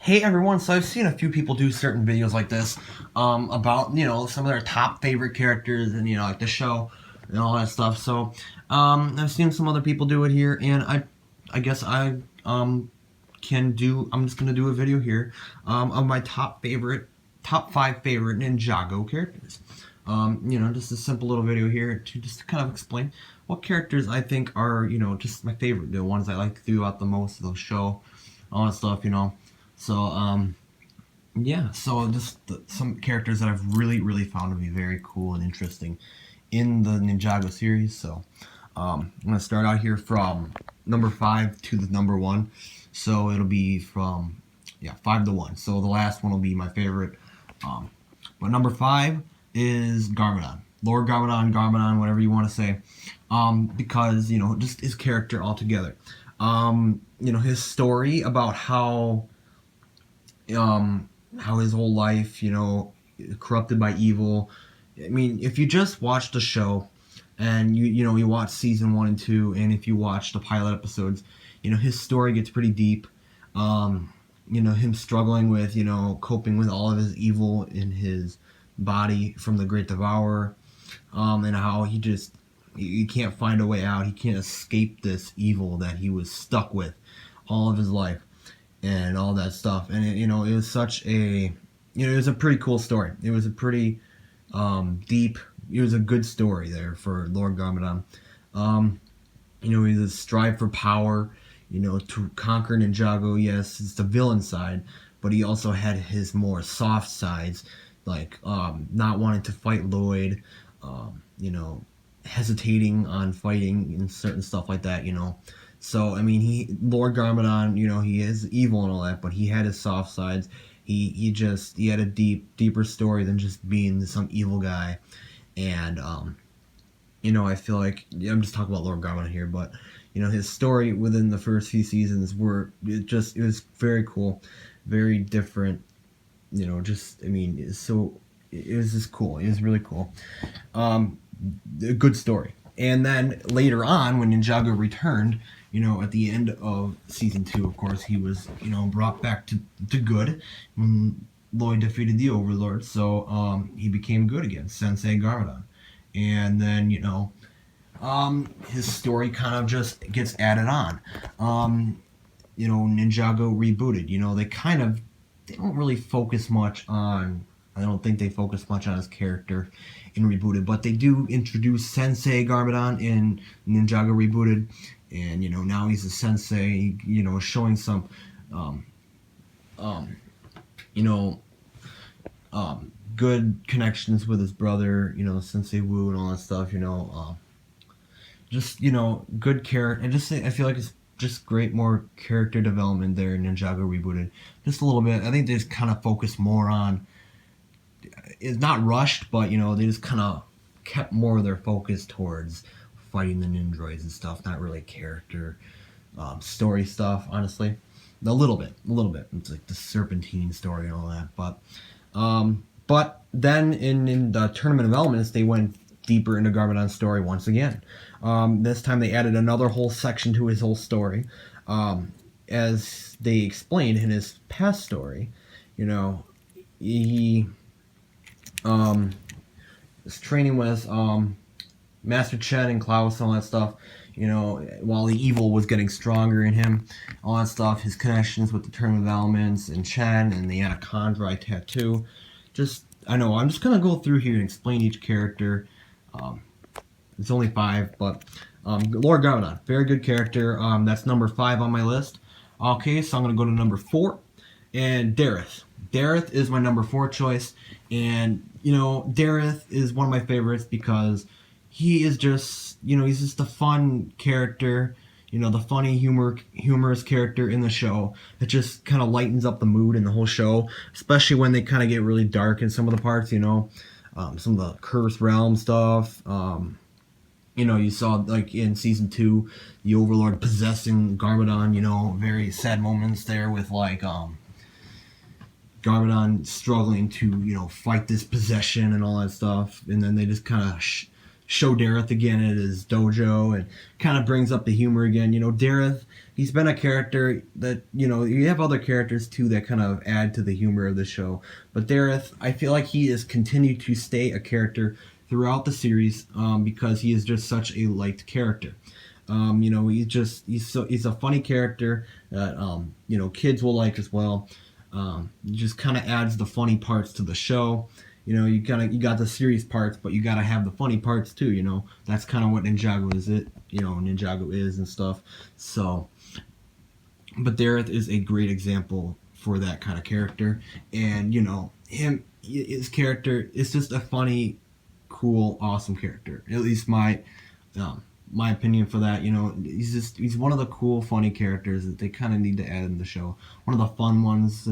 Hey everyone, so I've seen a few people do certain videos like this, about, some of their top favorite characters and, like the show and all that stuff. So, I've seen some other people do it here, and I guess I'm just gonna do a video here, of my top 5 favorite Ninjago characters. Just a simple little video here to just kind of explain what characters I think are, just my favorite, the ones I like throughout the most of the show, all that stuff. So, yeah, so just some characters that I've really found to be very cool and interesting in the Ninjago series. So, I'm going to start out here from number 5 to the number 1. So, it'll be from, 5 to 1. So, the last one will be my favorite. But number 5 is Garmadon. Lord Garmadon, whatever you want to say. Because, just his character altogether. His story about how his whole life, corrupted by evil. I mean, if you just watch the show and you watch season 1 and 2, and if you watch the pilot episodes, his story gets pretty deep. Him struggling with, coping with all of his evil in his body from the Great Devourer, and how he can't find a way out. He can't escape this evil that he was stuck with all of his life and all that stuff. And it was such a, it was a pretty cool story. It was a pretty deep. It was a good story there for Lord Garmadon. He's a strive for power, to conquer Ninjago. Yes, it's the villain side, but he also had his more soft sides, like not wanting to fight Lloyd, hesitating on fighting and certain stuff like that. So, I mean, Lord Garmadon, he is evil and all that, but he had his soft sides. He had a deeper story than just being some evil guy. And, I feel like, I'm just talking about Lord Garmadon here, but, his story within the first few seasons it was very cool, very different, it was just cool. It was really cool. A good story. And then later on, when Ninjago returned, at the end of season 2, of course, he was, brought back to good when Lloyd defeated the Overlord. So he became good again, Sensei Garmadon. And then, his story kind of just gets added on. Ninjago rebooted. They don't really focus much on. I don't think they focus much on his character in Rebooted, but they do introduce Sensei Garmadon in Ninjago Rebooted, and now he's a sensei, showing some good connections with his brother, Sensei Wu and all that stuff, good character. I feel like it's just great, more character development there in Ninjago Rebooted, just a little bit. I think they just kind of focus more on, it's not rushed, but they just kind of kept more of their focus towards fighting the ninjas and stuff, not really character story stuff, honestly. A little bit. It's like the Serpentine story and all that, but then in the Tournament of Elements, they went deeper into Garmadon's story once again. This time they added another whole section to his whole story, as they explained in his past story. He was training with Master Chen and Klaus and all that stuff, while the evil was getting stronger in him, all that stuff, his connections with the Tournament of Elements and Chen and the Anaconda tattoo. I'm just going to go through here and explain each character. It's only 5, but Lord Garmadon, very good character. That's number 5 on my list. Okay, so I'm going to go to number 4, and Dareth. Dareth is my number 4 choice, and Dareth is one of my favorites because he is just, he's just a fun character, the funny, humorous character in the show that just kind of lightens up the mood in the whole show, especially when they kind of get really dark in some of the parts, some of the Cursed Realm stuff. You saw, like, in season 2, the Overlord possessing Garmadon, very sad moments there with, like, Garmadon struggling to, fight this possession and all that stuff. And then they just kind of show Dareth again at his dojo and kind of brings up the humor again. Dareth, he's been a character that, you have other characters too that kind of add to the humor of the show. But Dareth, I feel like he has continued to stay a character throughout the series because he is just such a liked character. He's a funny character that kids will like as well. He just kind of adds the funny parts to the show. You got the serious parts, but you gotta have the funny parts too. That's kind of what Ninjago is. Ninjago is and stuff. So, but Dareth is a great example for that kind of character, and his character is just a funny, cool, awesome character. At least my opinion for that. He's one of the cool, funny characters that they kind of need to add in the show. One of the fun ones.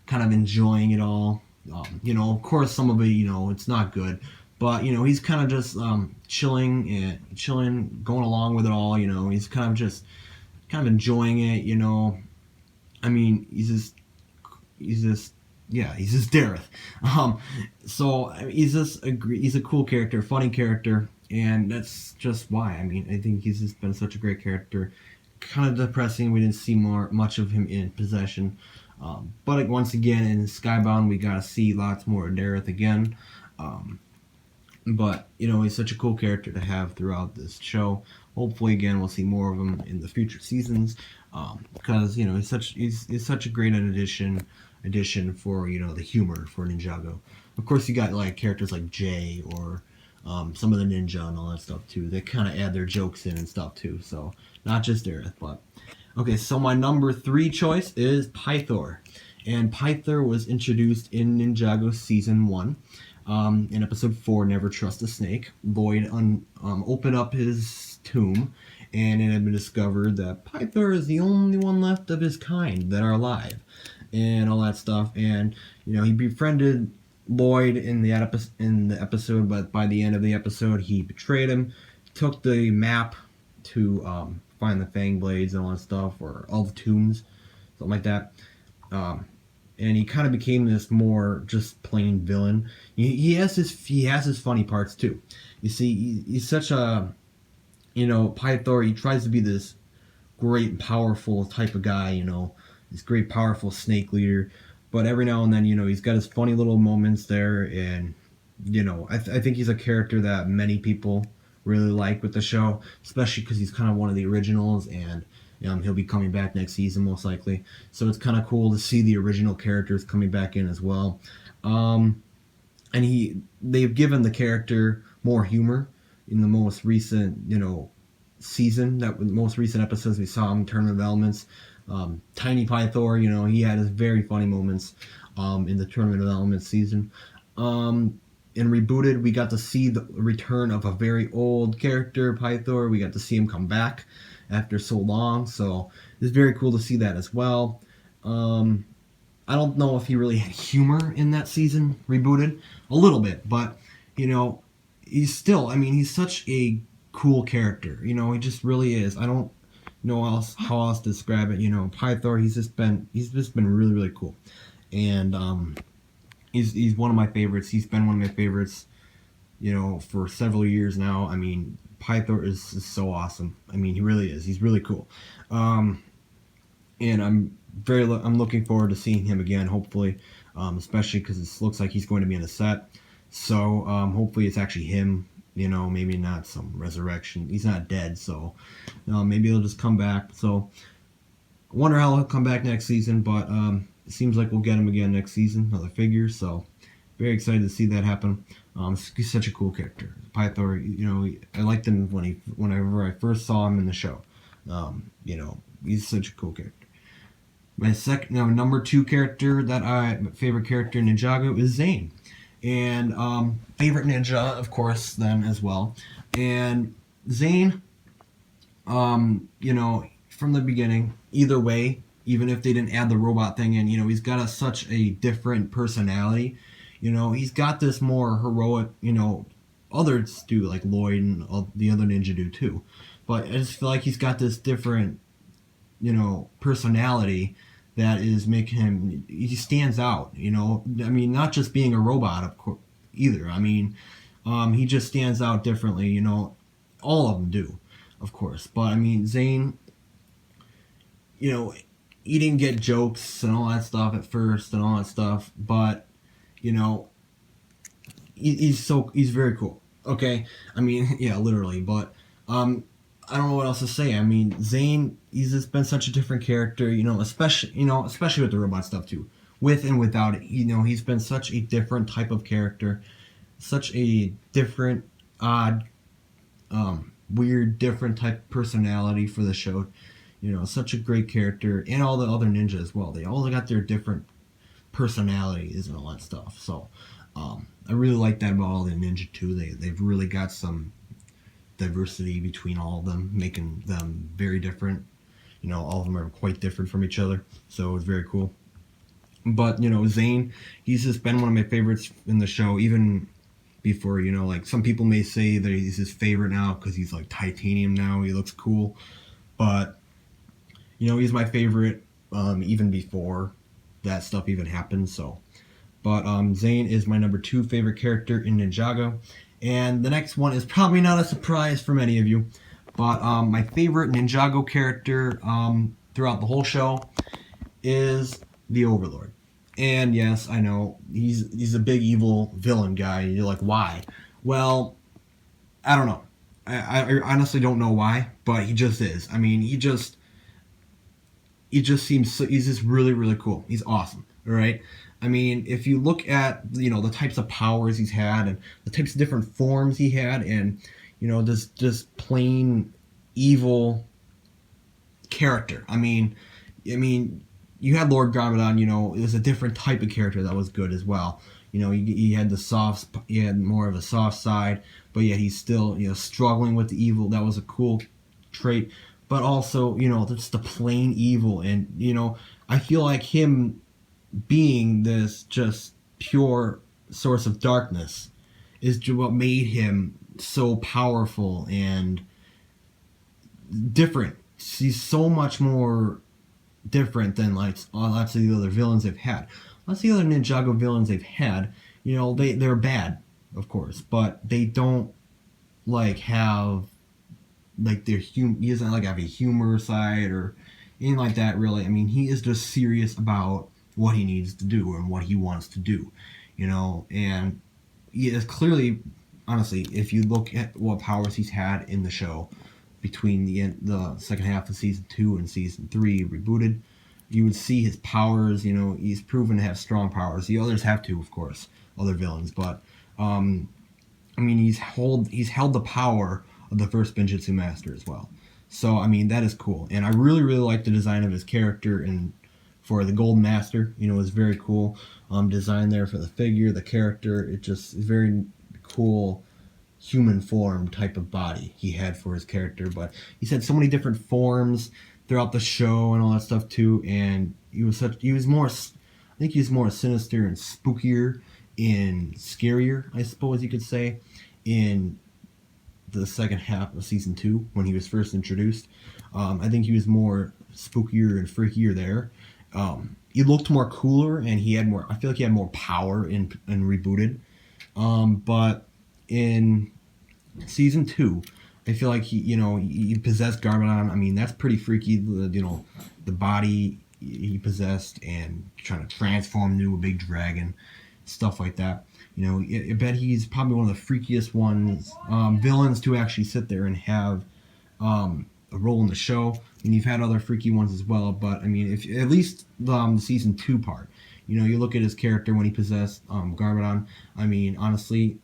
Kind of enjoying it all. Of course, some of it, it's not good, but he's kind of just chilling, going along with it all. He's kind of enjoying it. I mean, he's just Dareth. So I mean, he's a cool character, funny character, and that's just why. I mean, I think he's just been such a great character. Kind of depressing. We didn't see much of him in Possession. But once again, in Skybound, we got to see lots more of Dareth again. But, he's such a cool character to have throughout this show. Hopefully, again, we'll see more of him in the future seasons. Because, he's such a great addition for, the humor for Ninjago. Of course, you got, characters like Jay or some of the ninja and all that stuff, too. They kind of add their jokes in and stuff, too. So, not just Dareth, but... Okay, so my number 3 choice is Pythor. And Pythor was introduced in Ninjago Season 1. In Episode 4, Never Trust a Snake. Lloyd opened up his tomb, and it had been discovered that Pythor is the only one left of his kind that are alive. And all that stuff. And, he befriended Lloyd in the episode, but by the end of the episode, he betrayed him, took the map to... find the Fang Blades and all that stuff, or all the tombs, something like that. And he kind of became this more just plain villain. He has his funny parts too. You see, he's such a, Pythor. He tries to be this great and powerful type of guy. This great powerful snake leader. But every now and then, he's got his funny little moments there, and I think he's a character that many people really like with the show, especially because he's kind of one of the originals, and he'll be coming back next season most likely. So it's kind of cool to see the original characters coming back in as well. And they've given the character more humor in the most recent season. That the most recent episodes we saw him Tournament of Elements. Tiny Pythor, he had his very funny moments in the Tournament of Elements season. In Rebooted, we got to see the return of a very old character, Pythor. We got to see him come back after so long, so it's very cool to see that as well. I don't know if he really had humor in that season, Rebooted, a little bit, but, he's still, he's such a cool character. He just really is. I don't know how else to describe it. Pythor, he's just been really, really cool. And, He's one of my favorites. He's been one of my favorites, for several years now. Pythor is so awesome. He really is. He's really cool. And I'm looking forward to seeing him again, hopefully, especially because it looks like he's going to be in a set. So hopefully it's actually him. Maybe not some resurrection. He's not dead, so maybe he'll just come back. So I wonder how he'll come back next season, but it seems like we'll get him again next season, another figure, so very excited to see that happen. He's such a cool character. Pythor, I liked him whenever I first saw him in the show. He's such a cool character. My number 2 character my favorite character in Ninjago is Zane. And favorite ninja, of course, then as well. And Zane, from the beginning, either way, even if they didn't add the robot thing in, he's got such a different personality. He's got this more heroic, others do, like Lloyd and all the other ninja do too. But I just feel like he's got this different, personality that is making him, he stands out, not just being a robot, of course, either. He just stands out differently. You know, all of them do, of course. But I mean, Zane, you know, he didn't get jokes and all that stuff at first and all that stuff, but you know, he's very cool. Okay, I mean, yeah, literally, but I don't know what else to say. I mean, Zane, he's just been such a different character, especially with the robot stuff too, with and without it. You know, he's been such a different type of character, such a different, odd, weird, different type personality for the show. You know, such a great character, and all the other ninjas as well. They all got their different personalities and all that stuff. So, I really like that about all the ninja too. They've really got some diversity between all of them, making them very different. You know, all of them are quite different from each other, so it's very cool. But you know, Zane, he's just been one of my favorites in the show, even before. You know, like some people may say that he's his favorite now because he's like titanium now. He looks cool, but you know, he's my favorite even before that stuff even happened. So, but Zane is my number 2 favorite character in Ninjago. And the next one is probably not a surprise for many of you, but my favorite Ninjago character throughout the whole show is the Overlord. And yes, I know he's a big evil villain guy. You're like, why? Well, I don't know. I honestly don't know why, but he just is. I mean, he just seems so, he's just really, really cool. He's awesome. All right. I mean, if you look at, you know, the types of powers he's had and the types of different forms he had, and you know, this just plain evil character. I mean, you had Lord Garmadon. You know, it was a different type of character that was good as well. You know, he had he had more of a soft side, but yet he's still, you know, struggling with the evil. That was a cool trait. But also, you know, just the plain evil, and you know, I feel like him being this just pure source of darkness is what made him so powerful and different. He's so much more different than like lots of the other villains they've had. Lots of the other Ninjago villains they've had, you know, they're bad, of course, but they don't like have like he doesn't like have a humor side or anything like that really. I mean, he is just serious about what he needs to do and what he wants to do, you know. And he is clearly, honestly, if you look at what powers he's had in the show between the second half of season 2 and season 3 rebooted, you would see his powers. You know, he's proven to have strong powers. The others have to, of course, other villains, but I mean, he's held the power of the first Benjutsu Master as well. So I mean, that is cool, and I really, really like the design of his character. And for the Golden Master, you know, is very cool design there for the figure, the character. It just is very cool human form type of body he had for his character. But he's had so many different forms throughout the show and all that stuff too. And he was more, I think he was more sinister and spookier and scarier, I suppose you could say, in the second half of season 2 when he was first introduced. I think he was more spookier and freakier there. He looked more cooler, and he had more. I feel like he had more power in rebooted. But in season 2, I feel like he possessed Garmadon. I mean, that's pretty freaky. You know, the body he possessed and trying to transform into a big dragon, stuff like that. You know, I bet he's probably one of the freakiest villains to actually sit there and have a role in the show. And you've had other freaky ones as well, but I mean, if at least the season 2 part, you know, you look at his character when he possessed Garmadon. I mean, honestly,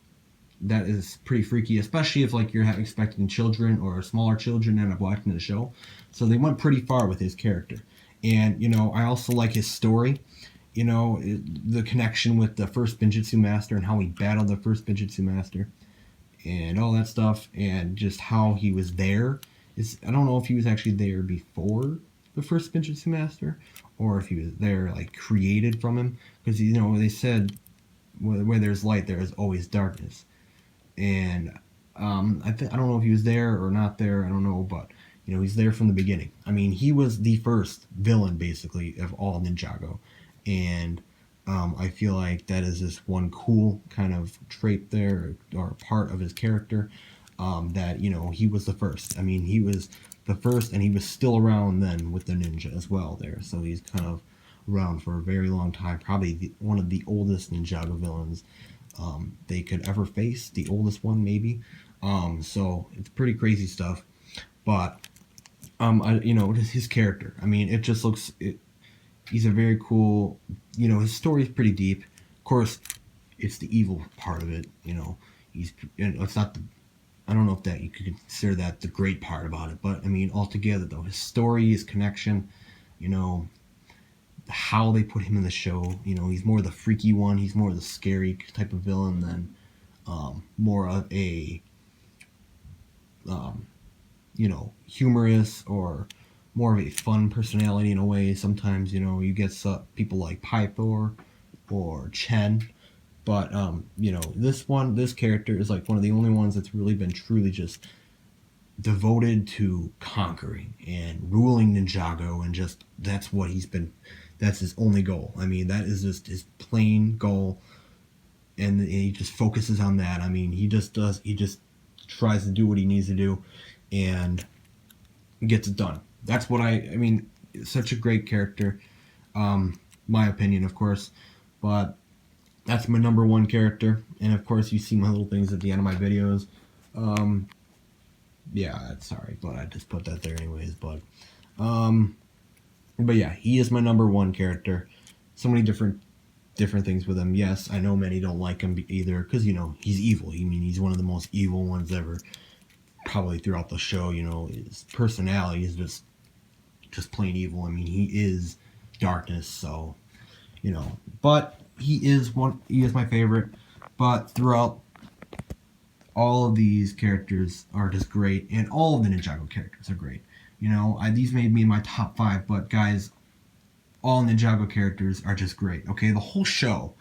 that is pretty freaky, especially if like you're expecting children or smaller children to end up watching the show. So they went pretty far with his character, and you know, I also like his story. You know, the connection with the first Benjutsu Master and how he battled the first Benjutsu Master and all that stuff, and just how he was there. I don't know if he was actually there before the first Benjutsu Master or if he was there like created from him, because you know they said where there's light there is always darkness, and I don't know if he was there or not there. I don't know, but you know, he's there from the beginning. I mean, he was the first villain basically of all Ninjago. And I feel like that is just one cool kind of trait there, or part of his character. That, you know, he was the first. I mean, he was the first, and he was still around then with the ninja as well there. So he's kind of around for a very long time. Probably one of the oldest Ninjago villains they could ever face. The oldest one, maybe. So it's pretty crazy stuff. But you know, his character. I mean, it just looks. He's a very cool. You know, his story is pretty deep. Of course, it's the evil part of it. You know, it's not the. I don't know if that you could consider that the great part about it, but I mean, altogether though, his story, his connection, you know, how they put him in the show. You know, he's more the freaky one. He's more the scary type of villain than more of a you know, humorous or more of a fun personality in a way. Sometimes, you know, you get people like Pythor or Chen, but you know, this character is like one of the only ones that's really been truly just devoted to conquering and ruling Ninjago, and just that's what he's been. That's his only goal. I mean, that is just his plain goal, and he just focuses on that. I mean, he just does. He just tries to do what he needs to do, and gets it done. That's what I mean. Such a great character, my opinion, of course, but that's my number one character. And of course, you see my little things at the end of my videos. Yeah, sorry, but I just put that there anyways. But yeah, he is my number one character. So many different things with him. Yes, I know many don't like him either because, you know, he's evil. I mean, he's one of the most evil ones ever. Probably throughout the show, you know, his personality is just plain evil. I mean, he is darkness, so, you know, but he is my favorite. But throughout, all of these characters are just great, and all of the Ninjago characters are great. You know, these made me in my top 5, but guys, all Ninjago characters are just great. Okay, the whole show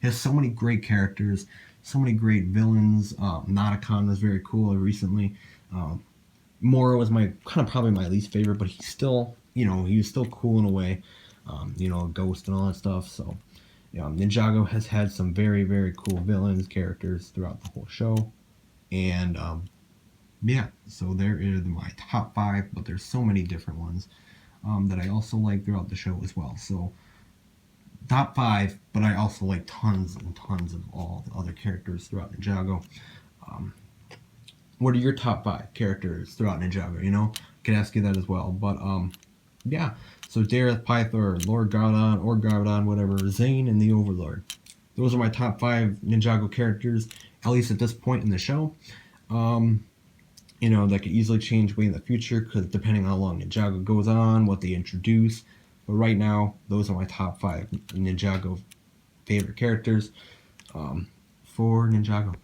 has so many great characters, so many great villains. Nadakon was very cool recently. Mora was my kind of probably my least favorite, but he's still, you know, he was still cool in a way. You know, Ghost and all that stuff. So, Ninjago has had some very, very cool villains, characters throughout the whole show. And yeah, so there is my top 5, but there's so many different ones that I also like throughout the show as well. So top 5, but I also like tons and tons of all the other characters throughout Ninjago. What are your top 5 characters throughout Ninjago? You know, I can ask you that as well. But yeah. So Dareth, Pythor, Lord Garmadon, or Garmadon, whatever, Zane, and the Overlord. Those are my top 5 Ninjago characters, at least at this point in the show. You know, that could easily change way in the future, because depending on how long Ninjago goes on, what they introduce. But right now, those are my top 5 Ninjago favorite characters for Ninjago.